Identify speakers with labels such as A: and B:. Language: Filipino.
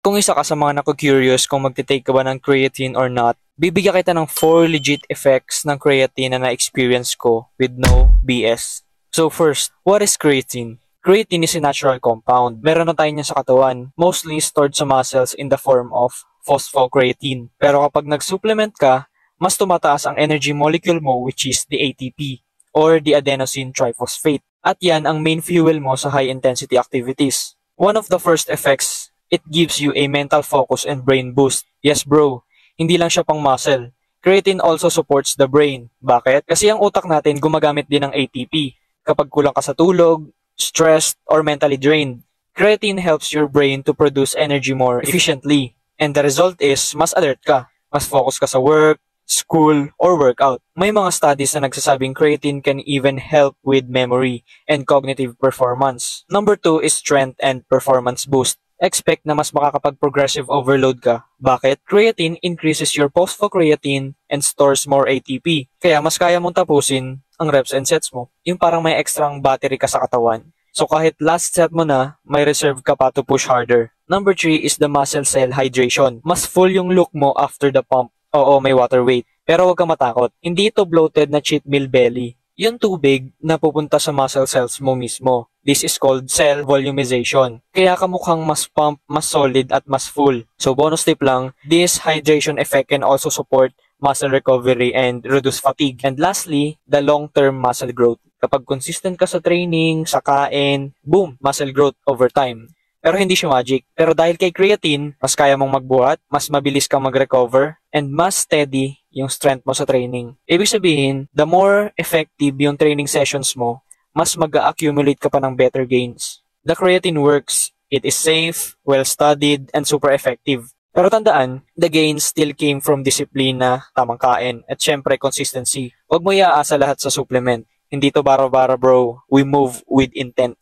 A: Kung isa ka sa mga naku-curious kung magte-take ka ba ng creatine or not, bibigyan kita ng 4 legit effects ng creatine na na-experience ko with no BS. So first, what is creatine? Creatine is a natural compound. Meron na tayo niya sa katawan, mostly stored sa muscles in the form of phosphocreatine. Pero kapag nag-supplement ka, mas tumataas ang energy molecule mo, which is the ATP or the adenosine triphosphate. At yan ang main fuel mo sa high-intensity activities. One of the first effects, it gives you a mental focus and brain boost. Yes bro, hindi lang siya pang muscle. Creatine also supports the brain. Bakit? Kasi ang utak natin gumagamit din ng ATP. Kapag kulang ka sa tulog, stressed, or mentally drained, creatine helps your brain to produce energy more efficiently. And the result is, mas alert ka. Mas focus ka sa work, school, or workout. May mga studies na nagsasabing creatine can even help with memory and cognitive performance. Number 2 is strength and performance boost. Expect na mas makakapag-progressive overload ka. Bakit? Creatine increases your phosphocreatine and stores more ATP. Kaya mas kaya mong tapusin ang reps and sets mo. Yung parang may extrang battery ka sa katawan. So kahit last set mo na, may reserve ka pa to push harder. Number 3 is the muscle cell hydration. Mas full yung look mo after the pump. Oo, may water weight. Pero huwag kang matakot. Hindi ito bloated na cheat meal belly. Yung tubig na pupunta sa muscle cells mo mismo. This is called cell volumization. Kaya ka mukhang mas pump, mas solid at mas full. So bonus tip lang, this hydration effect can also support muscle recovery and reduce fatigue. And lastly, the long-term muscle growth. Kapag consistent ka sa training, sa kain, boom, muscle growth over time. Pero hindi siya magic. Pero dahil kay creatine, mas kaya mong magbuhat, mas mabilis kang mag-recover, and mas steady yung strength mo sa training. Ibig sabihin, the more effective yung training sessions mo, mas mag-accumulate ka pa ng better gains. The creatine works. It is safe, well-studied, and super effective. Pero tandaan, the gains still came from disiplina, tamang kain, at syempre consistency. Huwag mo iaasa lahat sa supplement. Hindi to bara-bara bro. We move with intent.